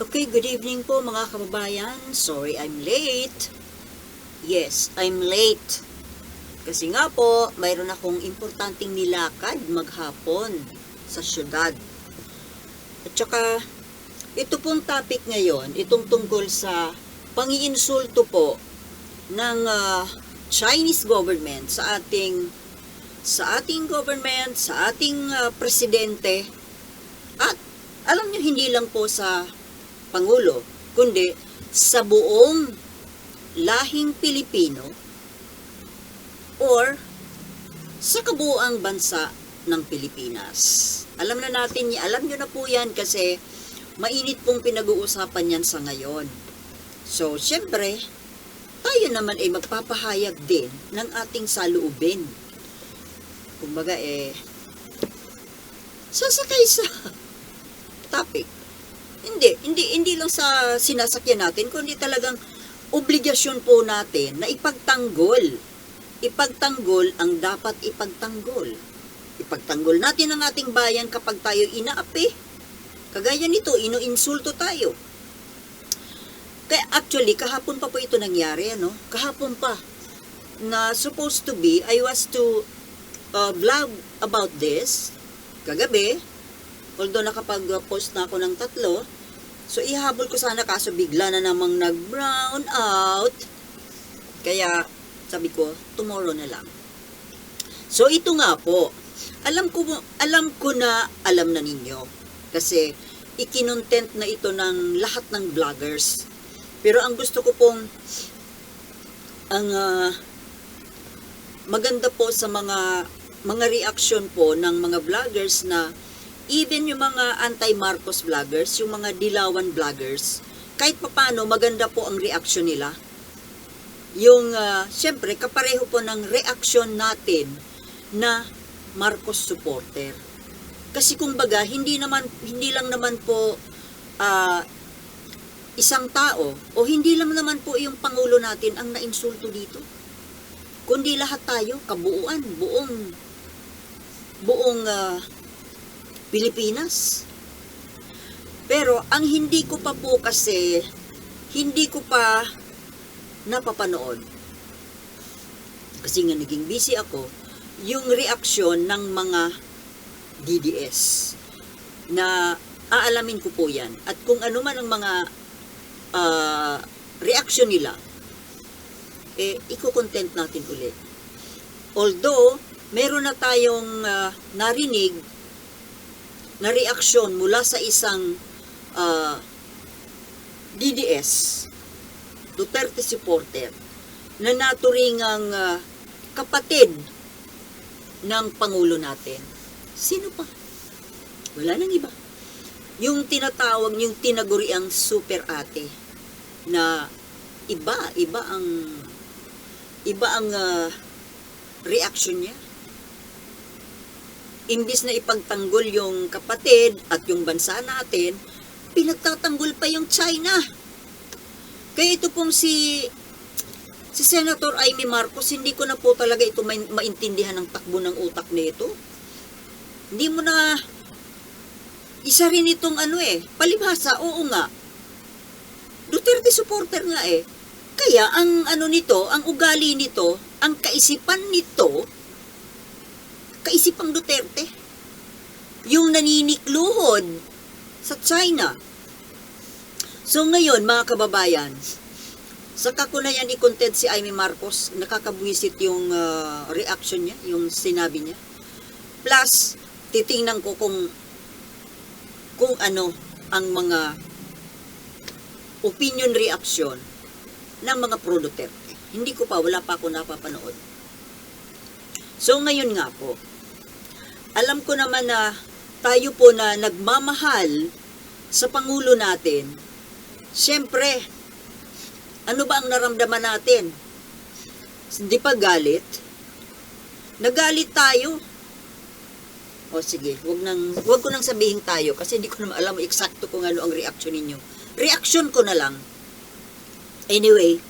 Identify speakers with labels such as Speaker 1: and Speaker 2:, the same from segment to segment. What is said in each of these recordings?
Speaker 1: Okay, good evening po mga kababayan. Sorry I'm late. Yes, I'm late. Kasi nga po, mayroon akong importanteng nilakad maghapon sa syudad. At saka, ito pong topic ngayon, itong tungkol sa pangiinsulto po ng Chinese government sa ating government, sa ating presidente, at alam nyo, hindi lang po sa Pangulo, kundi sa buong lahing Pilipino or sa kabuuang bansa ng Pilipinas. Alam nyo na po yan kasi mainit pong pinag-uusapan yan sa ngayon. So, syempre, tayo naman ay magpapahayag din ng ating saloobin. Kumbaga sasakay sa topic. Hindi lang sa sinasakyan natin, kundi talagang obligasyon po natin na ipagtanggol ang dapat ipagtanggol. Ipagtanggol natin ang ating bayan kapag tayo inaapi. Kagaya nito, inuinsulto tayo. Kaya actually, kahapon pa po ito nangyari, ano? Kahapon pa, na supposed to be, I was to vlog about this, kagabi, although nakapag-post na ako ng 3, so ihabol ko sana kaso bigla na namang nag-brown out. Kaya sabi ko, tomorrow na lang. So ito nga po, alam ko na alam na ninyo. Kasi ikinontent na ito ng lahat ng vloggers. Pero ang gusto ko pong maganda po sa mga reaksyon po ng mga vloggers na even yung mga anti-Marcos vloggers, yung mga dilawan vloggers, kahit papano maganda po ang reaksyon nila. Yung, syempre, kapareho po ng reaksyon natin na Marcos supporter. Kasi kumbaga, hindi lang naman po isang tao, o hindi lang naman po yung Pangulo natin ang nainsulto dito. Kundi lahat tayo, kabuuan, buong Pilipinas. Pero ang hindi ko pa napapanood. Kasi nga naging busy ako, yung reaksyon ng mga DDS na aalamin ko po yan. At kung ano man ang mga reaksyon nila, iko-content natin ulit. Although, meron na tayong narinig na reaksyon mula sa isang DDS, Duterte supporter, na naturingang kapatid ng Pangulo natin. Sino pa? Wala nang iba. Yung tinaguriang super ate, na iba ang reaction niya. Imbis na ipagtanggol yung kapatid at yung bansa natin, pinagtatanggol pa yung China. Kaya ito pong si Senator Amy Marcos, hindi ko na po talaga ito maintindihan ng takbo ng utak nito. Hindi mo na isa rin itong palibhasa, oo nga. Duterte supporter nga Kaya ang ang ugali nito, ang kaisipang Duterte. Yung naninikluhod sa China. So ngayon, mga kababayan, saka ko na yan i-content si Amy Marcos, nakakabwisit yung reaction niya, yung sinabi niya. Plus, titingnan ko kung ano ang mga opinion reaction ng mga pro-Duterte. Wala pa ako napapanood. So ngayon nga po, alam ko naman na tayo po na nagmamahal sa Pangulo natin, siyempre, ano ba ang naramdaman natin? Hindi pa galit? Nagalit tayo. O sige, wag ko nang sabihin tayo kasi hindi ko naman alam eksakto kung ano ang reaction ninyo. Reaction ko na lang. Anyway,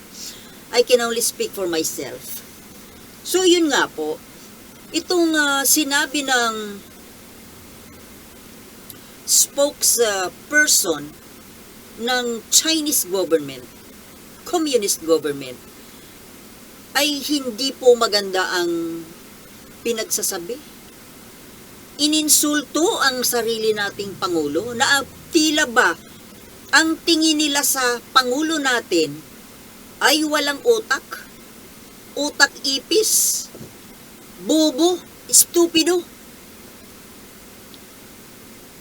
Speaker 1: I can only speak for myself. So yun nga po, itong sinabi ng spokesperson ng Chinese government, communist government, ay hindi po maganda ang pinagsasabi. Ininsulto ang sarili nating Pangulo na tila ba ang tingin nila sa Pangulo natin ay walang utak, utak ipis, bobo, stupido.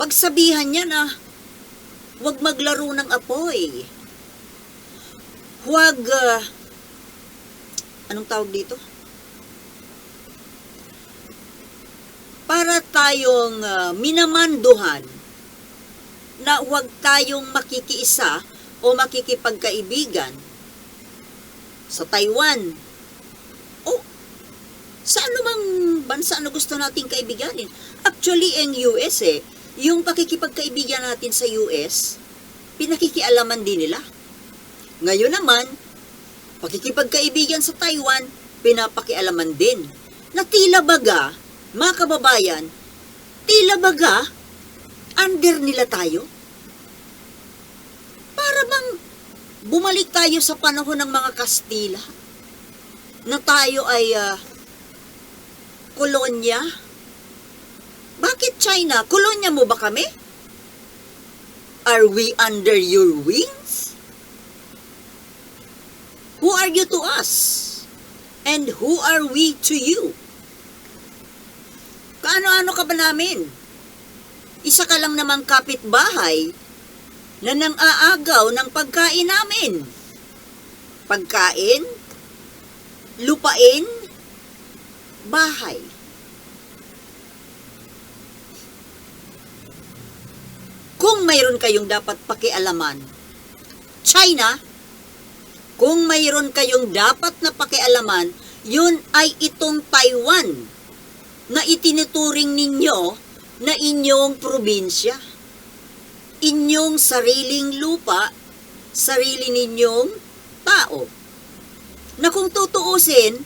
Speaker 1: Pagsabihan niya na huwag maglaro ng apoy. Huwag, anong tawag dito? Para tayong minamanduhan na huwag tayong makikiisa o makikipagkaibigan sa Taiwan o sa anumang bansa na gusto nating kaibiganin. Actually, ang US yung pakikipagkaibigan natin sa US, pinakikialaman din nila. Ngayon naman, pakikipagkaibigan sa Taiwan, pinapakialaman din. Na tila baga, mga kababayan, tila baga, under nila tayo? Para bang bumalik tayo sa panahon ng mga Kastila, na tayo ay kolonya? Bakit China? Kolonya mo ba kami? Are we under your wings? Who are you to us? And who are we to you? Kaano-ano ka ba namin? Isa ka lang namang kapitbahay na nang-aagaw ng pagkain namin. Pagkain, lupain, bahay. Kung mayroon kayong dapat pakialaman, China, kung mayroon kayong dapat na pakialaman, yun ay itong Taiwan na itinuturing ninyo na inyong probinsya. Inyong sariling lupa, sarili ninyong tao. Na kung tutuusin,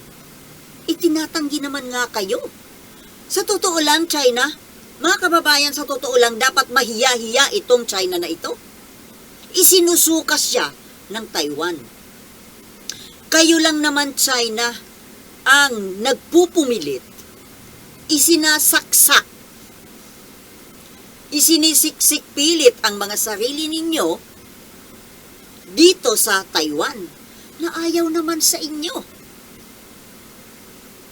Speaker 1: itinatanggi naman nga kayo. Sa totoo lang, China, mga kababayan, sa totoo lang, dapat mahiya-hiya itong China na ito. Isinusukas siya ng Taiwan. Kayo lang naman, China, ang nagpupumilit, isinasaksak, isinisiksik pilit ang mga sarili ninyo dito sa Taiwan na ayaw naman sa inyo.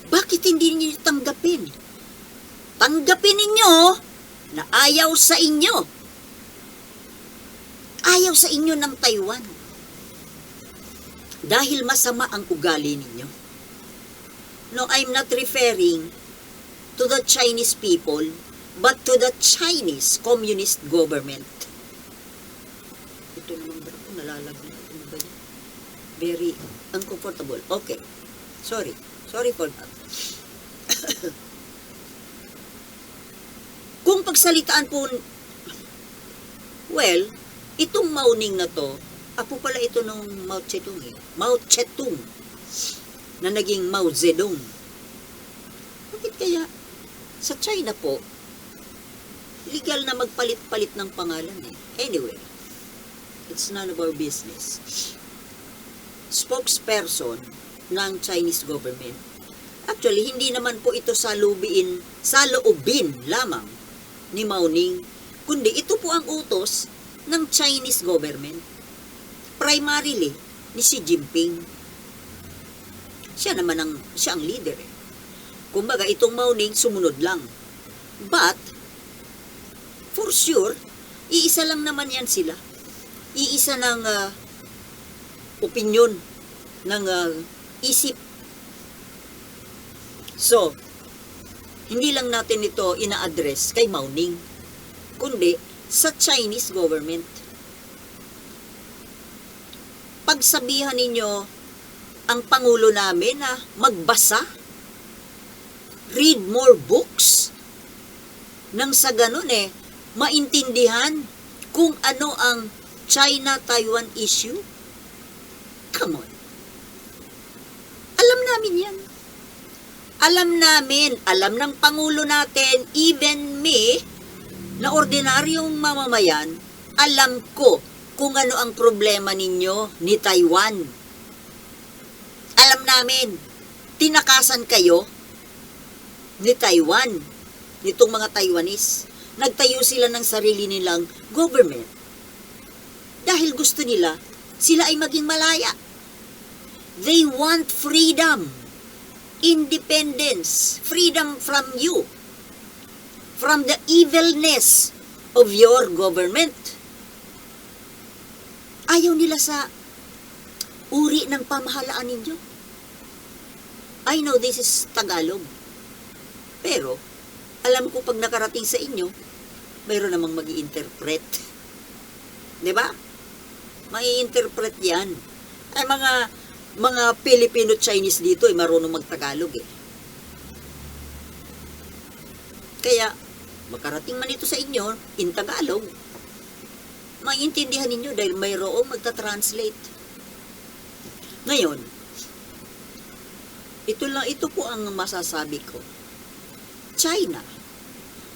Speaker 1: Bakit hindi niyo tanggapin? Tanggapin ninyo na ayaw sa inyo. Ayaw sa inyo ng Taiwan. Dahil masama ang ugali ninyo. No, I'm not referring to the Chinese people, but to the Chinese communist government. Ito naman ba ako nalalagay? Ano ba yan? Very uncomfortable. Okay. Sorry for that. Kung pagsalitaan po, well, itong Mauning na to, apo pala ito ng Mao Zedong Mao Zedong, na naging Mao Zedong. Bakit kaya sa China po, legal na magpalit-palit ng pangalan Anyway, it's none of our business. Spokesperson ng Chinese government. Actually, hindi naman po ito sa loobin lamang ni Mao Ning, kundi ito po ang utos ng Chinese government. Primarily, ni Xi Jinping. Siya ang leader Kumbaga, itong Mao Ning sumunod lang. But, for sure, iisa lang naman yan sila. Iisa ng opinyon, ng isip. So, hindi lang natin ito ina-address kay Mao Ning, kundi sa Chinese government. Pagsabihan ninyo ang Pangulo namin na magbasa, read more books, nang sa ganun maintindihan kung ano ang China-Taiwan issue. Come on. Alam namin yan. Alam ng Pangulo natin, even me, na ordinaryong mamamayan, alam ko kung ano ang problema ninyo ni Taiwan. Alam namin, tinakasan kayo ni Taiwan, nitong mga Taiwanese. Nagtayo sila ng sarili nilang government. Dahil gusto nila, sila ay maging malaya. They want freedom, independence, freedom from you, from the evilness of your government. Ayaw nila sa uri ng pamahalaan ninyo. I know this is Tagalog. Pero, alam ko pag nakarating sa inyo, mayroon namang mag-i-interpret. Diba? Mai-interpret yan. Ay mga Filipino-Chinese dito ay marunong mag-Tagalog eh. Kaya, makarating man ito sa inyo, in Tagalog, maintindihan ninyo dahil mayroong magta-translate. Ngayon, ito po ang masasabi ko. China,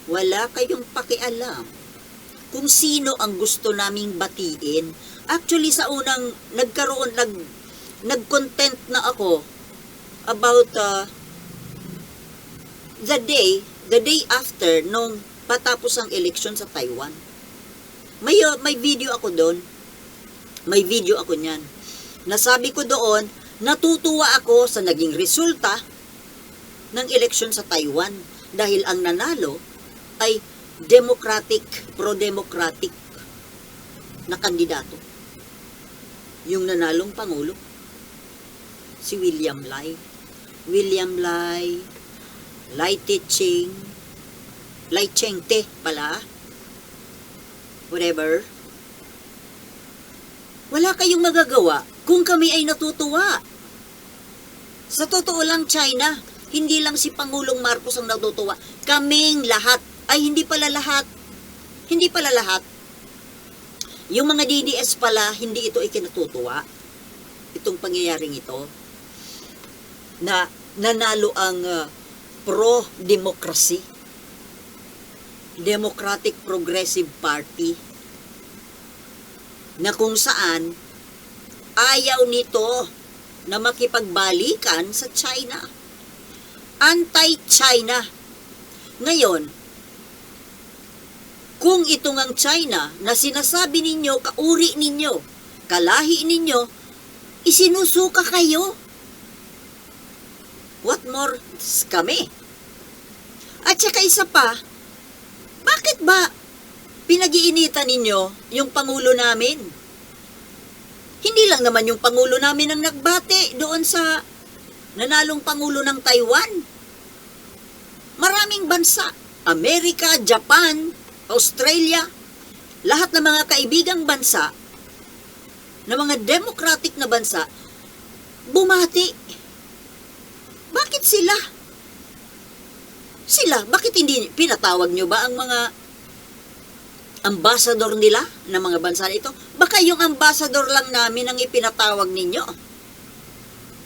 Speaker 1: wala kayong pakialam kung sino ang gusto naming batiin. Actually, sa unang nag-content na ako about the day after nung patapos ang eleksyon sa Taiwan. May video ako doon. May video ako niyan. Nasabi ko doon, natutuwa ako sa naging resulta ng eleksyon sa Taiwan dahil ang nanalo ay pro-democratic na kandidato. Yung nanalong pangulo, si William Lai. Lai Ching-te pala. Whatever. Wala kayong magagawa kung kami ay natutuwa. Sa totoo lang, China, hindi lang si Pangulong Marcos ang natutuwa. Kaming lahat. Ay, hindi pala lahat. Hindi pala lahat. Yung mga DDS pala, hindi ito ikinatutuwa. Itong pangyayaring ito. Na nanalo ang pro-democracy. Democratic Progressive Party. Na kung saan, ayaw nito na makipagbalikan sa China. Anti-China. Ngayon, kung ito ngang China na sinasabi ninyo, kauri ninyo, kalahi ninyo, isinusuka kayo. What more kami? At saka isa pa, bakit ba pinag-iinitan ninyo yung Pangulo namin? Hindi lang naman yung Pangulo namin ang nagbate doon sa nanalong Pangulo ng Taiwan. Maraming bansa, Amerika, Japan, Australia, lahat ng mga kaibigang bansa, na mga democratic na bansa, bumati. Bakit sila? Bakit hindi pinatawag nyo ba ang mga ambassador nila ng mga bansa ito? Baka yung ambassador lang namin ang ipinatawag ninyo.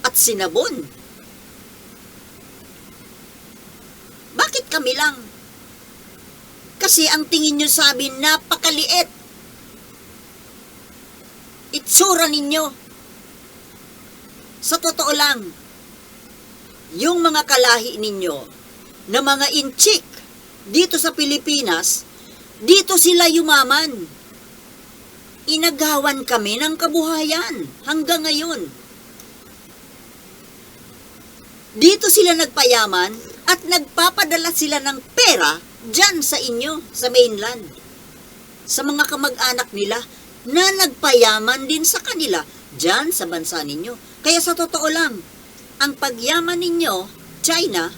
Speaker 1: At sinabon. Bakit kami lang? Kasi ang tingin nyo sa amin, napakaliit. Itsura ninyo. Sa totoo lang, yung mga kalahi ninyo, na mga inchik, dito sa Pilipinas, dito sila yumaman. Inagawan kami ng kabuhayan hanggang ngayon. Dito sila nagpayaman at nagpapadala sila ng pera dyan sa inyo, sa mainland. Sa mga kamag-anak nila na nagpayaman din sa kanila dyan sa bansa ninyo. Kaya sa totoo lang, ang pagyaman ninyo, China,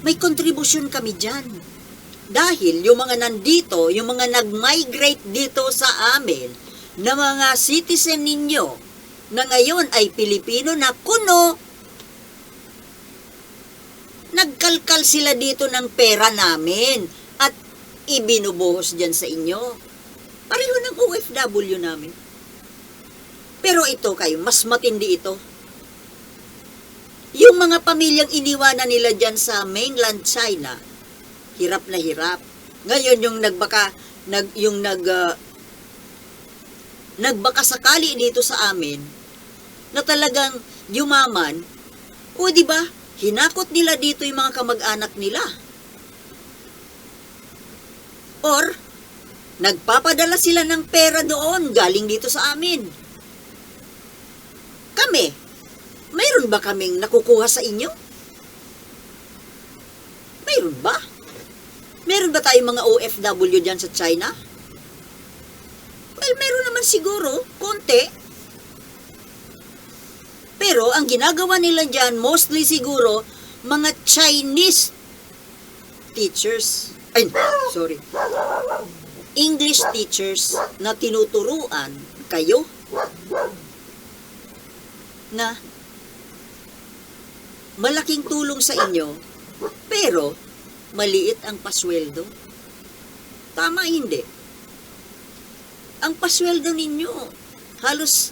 Speaker 1: may kontribusyon kami dyan. Dahil yung mga nandito, yung mga nag-migrate dito sa amin, na mga citizen ninyo, na ngayon ay Pilipino na kuno, nagkalkal sila dito ng pera namin at ibinubuhos dyan sa inyo. Pareho ng OFW namin. Pero ito kayo, mas matindi ito. Yung mga pamilyang iniwanan nila dyan sa mainland China, hirap na hirap. Ngayon yung nagbakasakali dito sa amin na talagang yumaman, o di ba, hinakot nila dito yung mga kamag-anak nila. Or, nagpapadala sila ng pera doon galing dito sa amin. Kami, mayroon ba kaming nakukuha sa inyo? Mayroon ba? Meron ba tayong mga OFW dyan sa China? Well, meron naman siguro, konti. Pero ang ginagawa nila dyan, mostly siguro, mga Chinese teachers. Ay, sorry. English teachers na tinuturuan kayo na malaking tulong sa inyo, pero maliit ang pasweldo. Tama hindi? Ang pasweldo ninyo, halos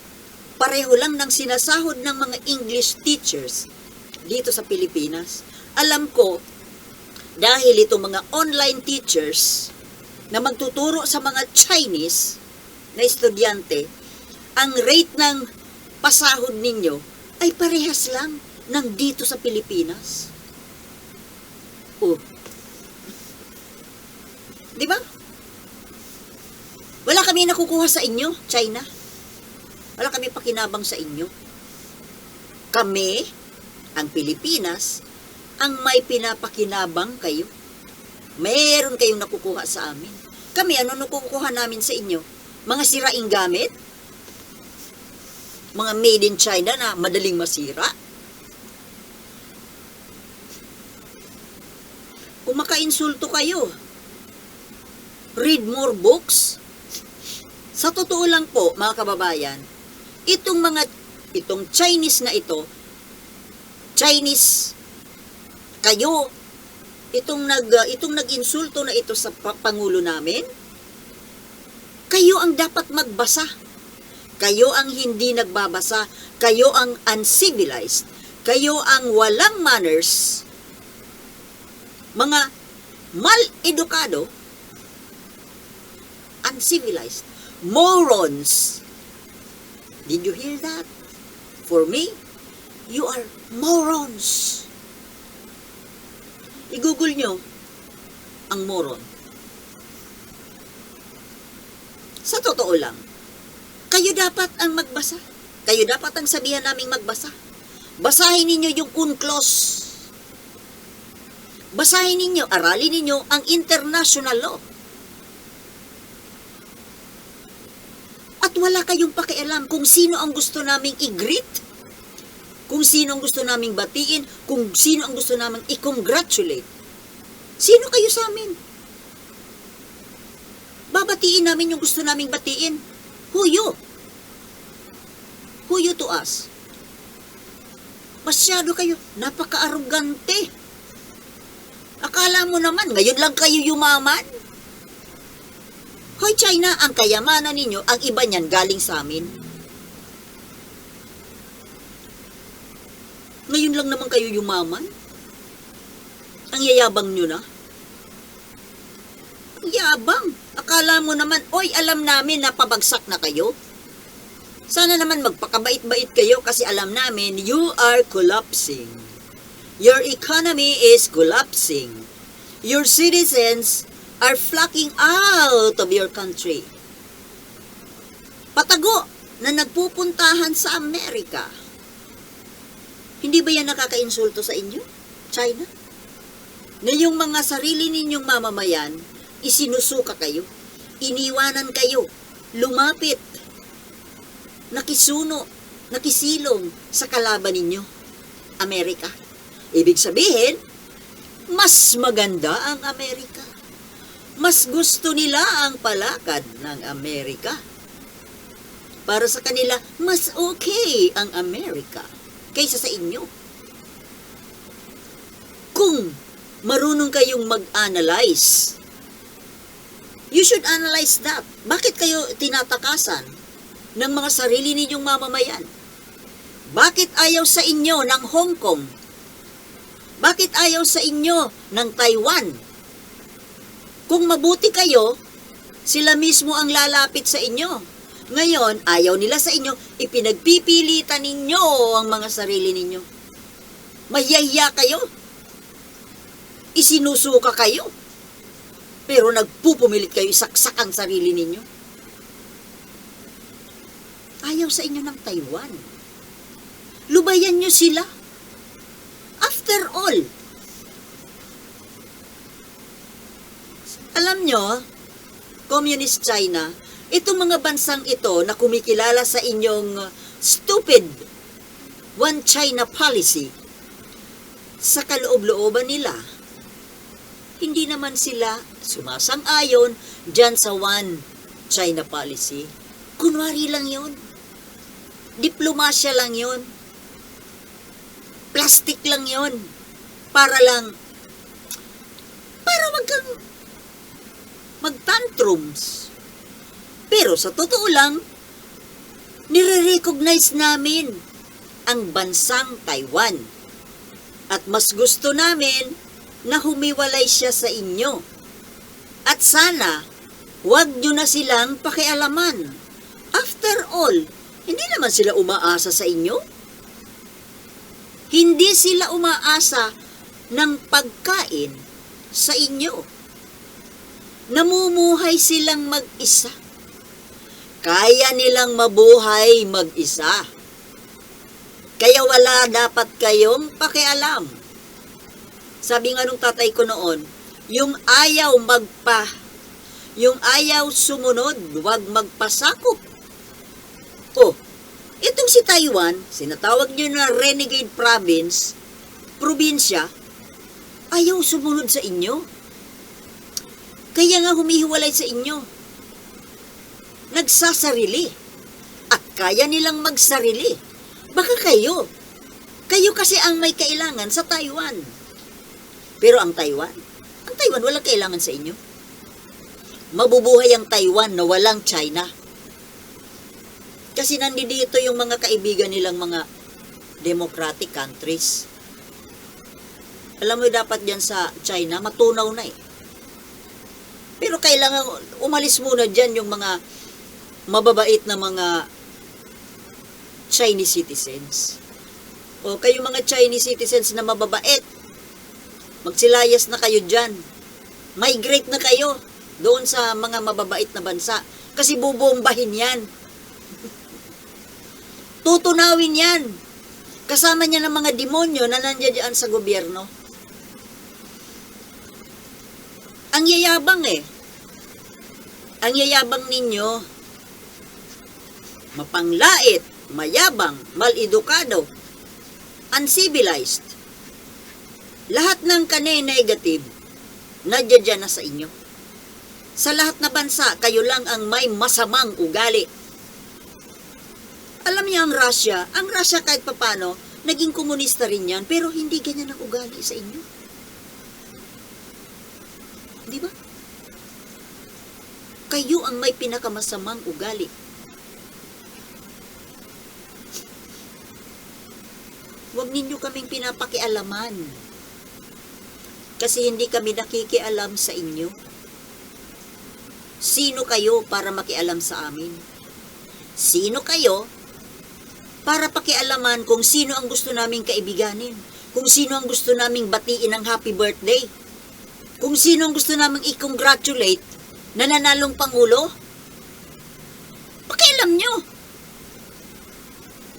Speaker 1: pareho lang ng sinasahod ng mga English teachers dito sa Pilipinas. Alam ko, dahil itong mga online teachers na magtuturo sa mga Chinese na estudyante, ang rate ng pasahod ninyo ay parehas lang ng dito sa Pilipinas. Oh. Di ba? Wala kami nakukuha sa inyo, China. Wala kami pakinabang sa inyo. Kami, ang Pilipinas, ang may pinapakinabang kayo. Meron kayong nakukuha sa amin. Kami, ano nakukuha namin sa inyo? Mga siraing gamit? Mga made in China na madaling masira? Kung maka-insulto kayo, read more books. Sa totoo lang po, mga kababayan, itong Chinese na ito, Chinese kayo, itong nag-insulto na ito sa pangulo namin, kayo ang dapat magbasa. Kayo ang hindi nagbabasa, kayo ang uncivilized, kayo ang walang manners, mga mal-edukado, uncivilized, morons. Did you hear that? For me, you are morons. I-google nyo ang moron. Sa totoo lang, kayo dapat ang magbasa. Kayo dapat ang sabihan naming magbasa. Basahin ninyo yung UNCLOS. Basahin ninyo, aralin ninyo ang international law. At wala kayong pakialam kung sino ang gusto naming i-greet, kung sino ang gusto naming batiin, kung sino ang gusto naming i-congratulate. Sino kayo sa amin? Babatiin namin yung gusto naming batiin. Who you? Who you to us? Masyado kayo, napaka-arugante. Akala mo naman, ngayon lang kayo yumaman? Hoy China, ang kayamanan ninyo, ang iba niyan galing sa amin. Ngayon lang naman kayo yumaman? Ang yayabang nyo na? Ang yabang. Akala mo naman, oy, alam namin na pabagsak na kayo. Sana naman magpakabait-bait kayo kasi alam namin, you are collapsing. Your economy is collapsing. Your citizens are flocking out of your country. Patago na nagpupuntahan sa Amerika. Hindi ba yan nakaka-insulto sa inyo, China? Na yung mga sarili ninyong mamamayan, isinusuka kayo, iniwanan kayo, lumapit, nakisuno, nakisilong sa kalaban ninyo, Amerika. Ibig sabihin, mas maganda ang Amerika. Mas gusto nila ang palakad ng Amerika. Para sa kanila, mas okay ang Amerika kaysa sa inyo. Kung marunong kayong mag-analyze, you should analyze that. Bakit kayo tinatakasan ng mga sarili ninyong mamamayan? Bakit ayaw sa inyo ng Hong Kong? Bakit ayaw sa inyo ng Taiwan? Kung mabuti kayo, sila mismo ang lalapit sa inyo. Ngayon, ayaw nila sa inyo, ipinagpipilitan ninyo ang mga sarili ninyo. Mahiyahiya kayo. Isinusuka kayo. Pero nagpupumilit kayo isaksak ang sarili ninyo. Ayaw sa inyo ng Taiwan. Lubayan nyo sila. After all, alam nyo, Communist China, itong mga bansang ito na kumikilala sa inyong stupid One China policy, sa kaloob-looban nila, hindi naman sila sumasang-ayon dyan sa One China policy. Kunwari lang yon. Diplomasya lang yon. Plastic lang yon. Para wag kang mag-tantrums. Pero sa totoo lang, nire-recognize namin ang bansang Taiwan. At mas gusto namin na humiwalay siya sa inyo. At sana, huwag nyo na silang pakialaman. After all, hindi naman sila umaasa sa inyo. Hindi sila umaasa ng pagkain sa inyo. Namumuhay silang mag-isa. Kaya nilang mabuhay mag-isa. Kaya wala dapat kayong pakialam. Sabi nga nung tatay ko noon, yung ayaw sumunod, wag magpasakop. Oh, itong si Taiwan, sinatawag niyo na renegade probinsya, ayaw sumunod sa inyo. Kaya nga humihiwalay sa inyo. Nagsasarili. At kaya nilang magsarili. Baka kayo kasi ang may kailangan sa Taiwan. Pero ang Taiwan walang kailangan sa inyo. Mabubuhay ang Taiwan na walang China. Kasi nandito yung mga kaibigan nilang mga democratic countries. Alam mo, dapat dyan sa China, matunaw na eh. Pero kailangan umalis muna dyan yung mga mababait na mga Chinese citizens. O kayo mga Chinese citizens na mababait, magsilayas na kayo dyan. Migrate na kayo doon sa mga mababait na bansa. Kasi bubombahin yan. Tutunawin yan. Kasama niya ng mga demonyo na nandiyan sa gobyerno. Ang yayabang eh. Ang yayabang ninyo, mapanglait, mayabang, mal-edukado, uncivilized. Lahat ng negative, nadyan na sa inyo. Sa lahat na bansa, kayo lang ang may masamang ugali. Alam niyo ang Russia kahit papano, naging komunista rin yan, pero hindi ganyan ang ugali sa inyo. Di ba? Kayo ang may pinakamasamang ugali. Huwag ninyo kaming pinapakialaman. Kasi hindi kami nakikialam sa inyo. Sino kayo para makialam sa amin? Sino kayo para pakialaman kung sino ang gusto naming kaibiganin? Kung sino ang gusto naming batiin ng happy birthday? Kung sino ang gusto naming i-congratulate na nanalong Pangulo? Pakialam nyo.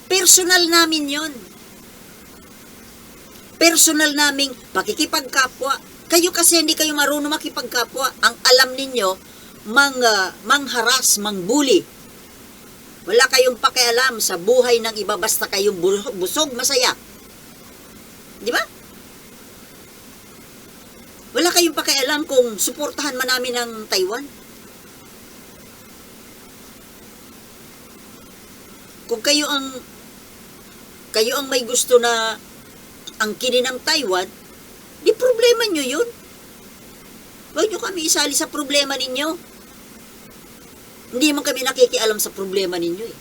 Speaker 1: Personal namin yon. Personal naming pakikipagkapwa. Kayo kasi hindi kayo marunong makipagkapwa. Ang alam ninyo, mangharas, mangbuli. Wala kayong pakialam sa buhay ng iba basta kayong busog, masaya. Di ba? Wala kayong pakialam kung suportahan man namin ang Taiwan. Kung kayo ang may gusto na angkinin ng Taiwan, di problema nyo yun. Huwag nyo kami isali sa problema ninyo. Hindi man kami nakikialam sa problema ninyo eh.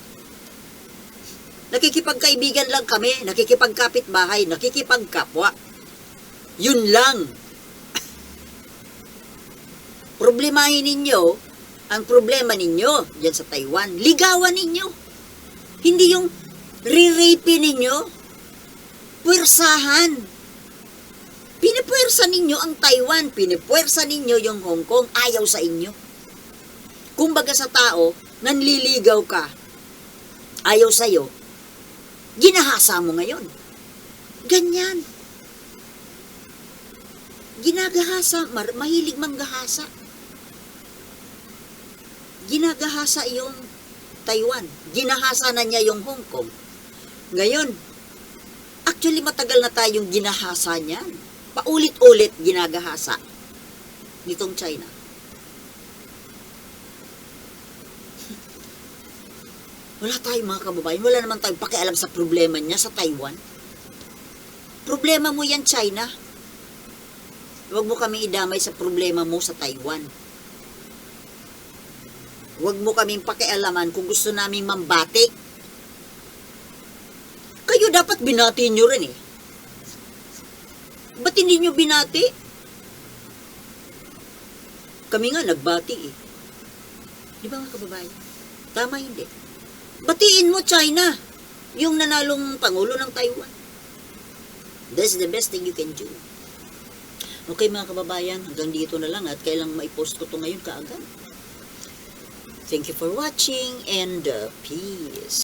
Speaker 1: Nakikipagkaibigan lang kami, nakikipagkapitbahay, nakikipagkapwa. Yun lang. Problemahin ninyo Ang problema ninyo diyan sa Taiwan, ligawan ninyo. Hindi yung re-rape ninyo. Puwersahan. Pinipuwersa ninyo ang Taiwan, pinipuwersa ninyo yung Hong Kong, ayaw sa inyo. Kumbaga sa tao, nanliligaw ka, ayaw sa'yo, ginahasa mo ngayon. Ganyan. Ginagahasa, mahilig manggahasa. Ginagahasa yung Taiwan. Ginahasa na niya yung Hong Kong. Ngayon, actually matagal na tayong ginahasa niyan. Paulit-ulit ginagahasa nitong China. Wala tayong mga kababayan, wala naman tayong pakialam sa problema niya sa Taiwan. Problema mo yan, China. Huwag mo kami idamay sa problema mo sa Taiwan. Huwag mo kaming pakialaman kung gusto naming mambati. Kayo dapat binati nyo rin eh. Ba't hindi nyo binati? Kami nga nagbati eh. Di ba mga kababayan? Tama hindi. Batiin mo China, yung nanalong Pangulo ng Taiwan. That's the best thing you can do. Okay mga kababayan, hanggang dito na lang at kailang maipost ko to ngayon kaagad. Thank you for watching and peace.